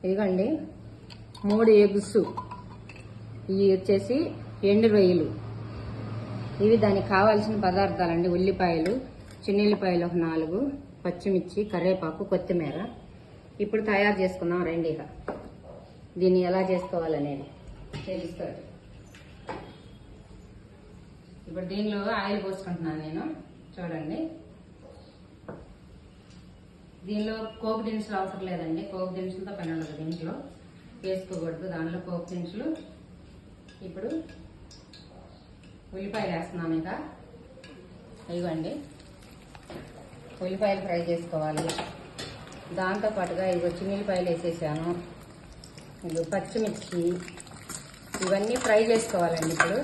ఇదిగోండి 3 ఎగ్స్, ఇవి వచ్చేసి ఎండు రొయ్యలు. ఇవి దానికి కావాల్సిన పదార్థాలండి. ఉల్లిపాయలు, చిన్నుల్లిపాయలు ఒక 4, పచ్చిమిర్చి, కరివేపాకు, కొత్తిమీర. ఇప్పుడు తయారు చేసుకుందాం రండి. ఇక దీన్ని ఎలా చేసుకోవాలనేది తెలుస్తుంది. ఇప్పుడు దీనిలో ఆయిల్ పోసుకుంటున్నాను నేను. చూడండి, దీనిలో పోపు దినుసులు అవసరం లేదండి. పోపు దినుసులతో పని ఉండదు, దీంట్లో వేసుకోకూడదు. దానిలో పోపు దినుసులు. ఇప్పుడు ఉల్లిపాయలు వేస్తున్నాను. ఇక ఇవ్వండి, ఉల్లిపాయలు ఫ్రై చేసుకోవాలి. దాంతోపాటుగా ఇవి చిన్నుల్లిపాయలు వేసేసాను. ఇది పచ్చిమిర్చి, ఇవన్నీ ఫ్రై చేసుకోవాలండి. ఇప్పుడు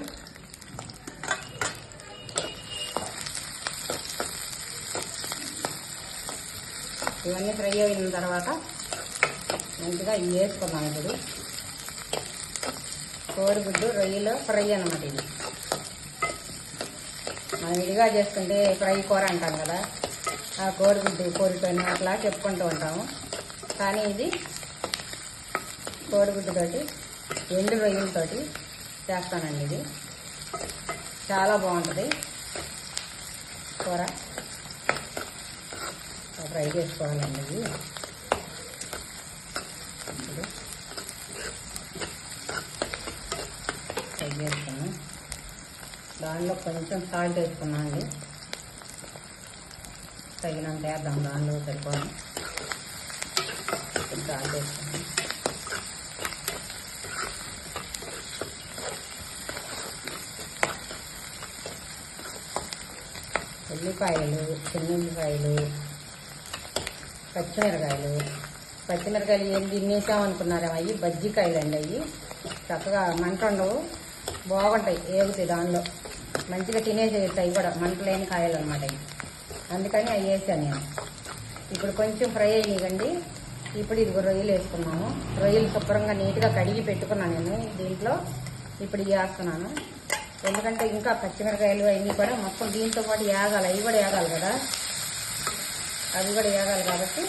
ఇవన్నీ ఫ్రై అయిన తర్వాత మంచిగా ఇవి వేసుకున్నాం. ఇప్పుడు కోడిగుడ్డు రొయ్యలు ఫ్రై అన్నమాట. ఇది మనం విడిగా చేసుకుంటే ఫ్రై కూర అంటాం కదా, ఆ కోడిగుడ్డు కోడిపోయిన అట్లా చెప్పుకుంటూ ఉంటాము. కానీ ఇది కోడిగుడ్డుతోటి ఎండు రొయ్యలతోటి చేస్తానండి. ఇది చాలా బాగుంటుంది కూర. ఫ్రై చేసుకోవాలండి. ఇది ఫ్రై చేసుకున్నాం. దానిలో కొంచెం సాల్ట్ వేసుకున్నాం అండి. తగినంత వేద్దాం, దానిలో సరిపోదు. సాల్ట్ వేసుకున్నాం. ఉల్లిపాయలు, చిన్నుల్లిపాయలు, పచ్చిమిరకాయలు ఏం తినేసామనుకున్నారా? అవి బజ్జికాయలు అండి. అవి చక్కగా మంట ఉండవు, బాగుంటాయి, ఏగుతాయి. దానిలో మంచిగా తినేసేసి అవి కూడా మంట లేని కాయలు అనమాట. అవి అందుకని అవి వేసాను నేను. ఇప్పుడు కొంచెం ఫ్రై అయ్యండి. ఇప్పుడు ఇది రొయ్యలు వేసుకున్నాము. రొయ్యలు శుభ్రంగా నీట్గా కడిగి పెట్టుకున్నాను నేను దీంట్లో. ఇప్పుడు ఇవి వేస్తున్నాను. ఎందుకంటే ఇంకా పచ్చిమిరకాయలు అవన్నీ కూడా మొత్తం దీంతో పాటు వేగాలి. అవి కూడా వేగాలి కదా, అవి కూడా వేగాలి. కాబట్టి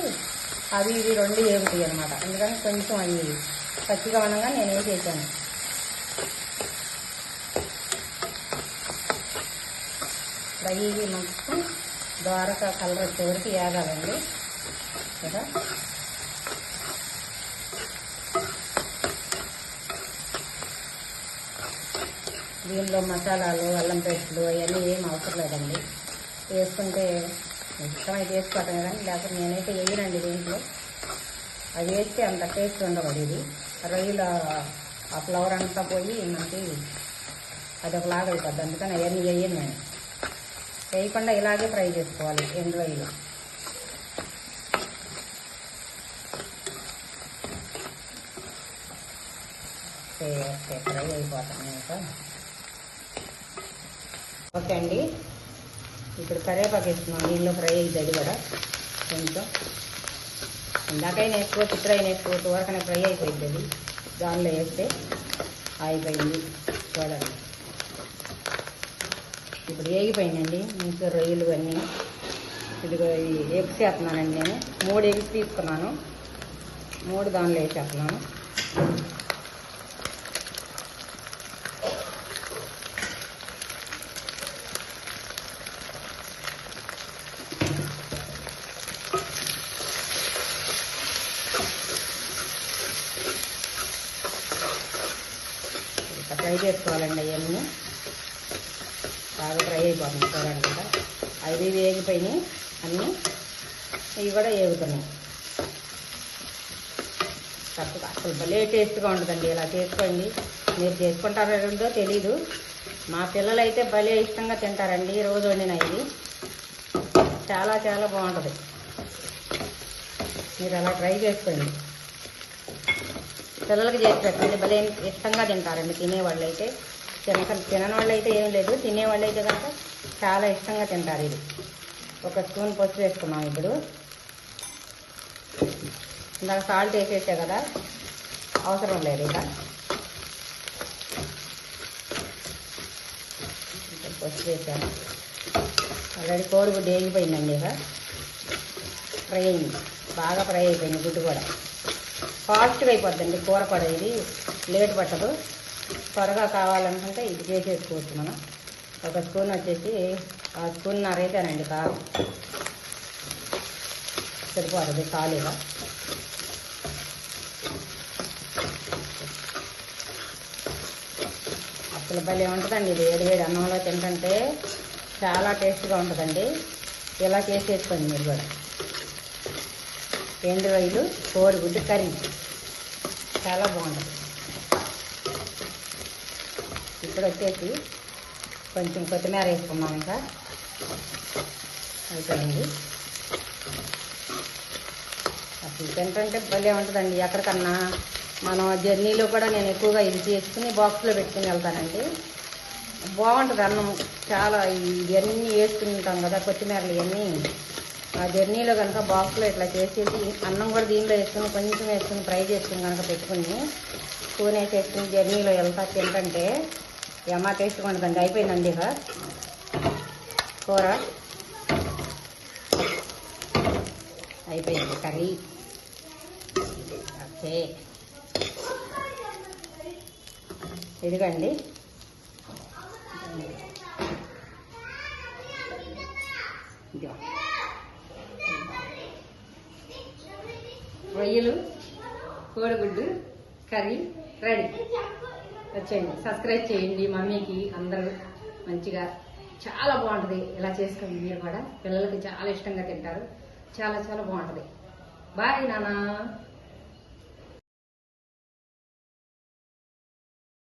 అవి ఇవి 2 వేగుతాయి అనమాట. అందుకని కొంచెం అవి పచ్చిగా ఉండగా నేను వేసేసాను. ఫ్రై మొత్తం ద్వారకా కలర్ వచ్చే వరకు వేగాలండి కదా. దీనిలో మసాలాలు, అల్లం పేస్టులు అవన్నీ ఏం అవసరం లేదండి. వేసుకుంటే ఇష్టమైతే వేసుకోవటం కానీ, లేకపోతే నేనైతే వేయనండి దీంట్లో. అది వేస్తే అంత టేస్ట్ ఉండదు. ఇది రొయ్యలు ఆ ఫ్లవర్ అంతా పోయి మనకి అది ఒకలాగా అయిపోద్ది. అందుకని అవన్నీ వేయను నేను. వేయకుండా ఇలాగే ఫ్రై చేసుకోవాలి ఎండు రొయ్యలు. ఫ్రై అయిపోతాను ఇంకా. ఓకే అండి, ఇప్పుడు కరివేపాకు వేస్తున్నాను. దీనిలో ఫ్రై అయ్యింది అది కూడా కొంచెం. ఇందాకైనా వేసుకోవచ్చు, ఇప్పుడైనా వేసుకోవచ్చు. వరకనే ఫ్రై అయిపోయింది అది. దానిలో వేస్తే అయిపోయింది. చూడండి, ఇప్పుడు వేగిపోయిందండి ఇంకా రొయ్యలు అన్నీ. ఇదిగో ఈ ఎగ్స్ వేస్తున్నానండి నేను. 3 ఎగ్స్ తీసుకున్నాను. 3 దానిలో వేసేస్తున్నాను. ఫ్రై చేసుకోవాలండి. అవన్నీ బాగా ఫ్రై అయిపోతుంది. చూడండి కదా, అవి వేగిపోయినాయి అన్నీ. ఇవి కూడా వేగుతున్నాయి చక్కగా. అసలు భలే టేస్ట్గా ఉంటుందండి. ఇలా చేసుకోండి. మీరు చేసుకుంటారో లేదో తెలీదు. మా పిల్లలు అయితే భలే ఇష్టంగా తింటారండి రోజు వండిన. ఇది చాలా చాలా బాగుంటుంది. మీరు అలా ట్రై చేసుకోండి. పిల్లలకి చేసి పెట్టండి, భలే ఇష్టంగా తింటారండి. తినేవాళ్ళు అయితే. తినని వాళ్ళు అయితే ఏం లేదు, తినేవాళ్ళు అయితే కనుక చాలా ఇష్టంగా తింటారు. ఇది 1 స్పూన్ పసుపు వేసుకున్నాం. ఇప్పుడు ఇందాక సాల్ట్ వేసేసా కదా, అవసరం లేదు. ఇక పసుపు వేసాను. ఆల్రెడీ కోడిగుడ్డు వేగిపోయిందండి. ఇక ఫ్రై అయింది, బాగా ఫ్రై అయిపోయింది గుడ్డు కూడా. ఫాస్ట్గా అయిపోద్దండి కూర కూడా. ఇది లేట్ పట్టదు. త్వరగా కావాలనుకుంటే ఇది చేసేసుకోవచ్చు మనం. ఒక స్పూన్ వచ్చేసి ఆ స్పూన్నర వేసానండి కారం. సరిపోతుంది ఖాళీగా. అసలు భలే ఉంటుందండి ఇది. వేడి అన్నంలో తింటుంటే చాలా టేస్ట్గా ఉంటుందండి. ఇలా చేసేసుకోండి మీరు కూడా. ఎండు రొయ్యలు కోడిగుడ్డు కర్రీ చాలా బాగుంటుంది. ఇప్పుడు వచ్చేసి కొంచెం కొత్తిమీర వేసుకున్నాం. ఇంకా అయిపోయింది. అసలు తింటుంటే భలే ఉంటుందండి. ఎక్కడికన్నా మనం జర్నీలో కూడా నేను ఎక్కువగా ఇది చేసుకుని బాక్స్లో పెట్టుకుని వెళ్తానండి. బాగుంటుంది అన్నం చాలా. ఇవన్నీ వేసుకుని ఉంటాం కదా కొత్తిమీరలు ఇవన్నీ. ఆ జర్నీలో కనుక బాక్స్లో ఇట్లా చేసేసి అన్నం కూడా దీనిలో వేసుకుని కొంచెం వేసుకుని ఫ్రై చేసుకుని కనుక పెట్టుకుని స్పూన్ వేసేసుకుని జర్నీలో వెళ్తా తింటుంటే ఏమా టేస్ట్గా ఉంటుందండి. అయిపోయిందండి ఇక కూర. అయిపోయింది కర్రీ. ఓకే, ఇదిగండి. రొయ్యలు కోడిగుడ్డు కర్రీ రెడీ. వచ్చేయండి, సబ్స్క్రైబ్ చేయండి మమ్మీకి. అందరూ మంచిగా చాలా బాగుంటుంది. ఇలా చేసుకోండి మీరు కూడా. పిల్లలకి చాలా ఇష్టంగా తింటారు. చాలా చాలా బాగుంటుంది. బాయ్ నాన్న.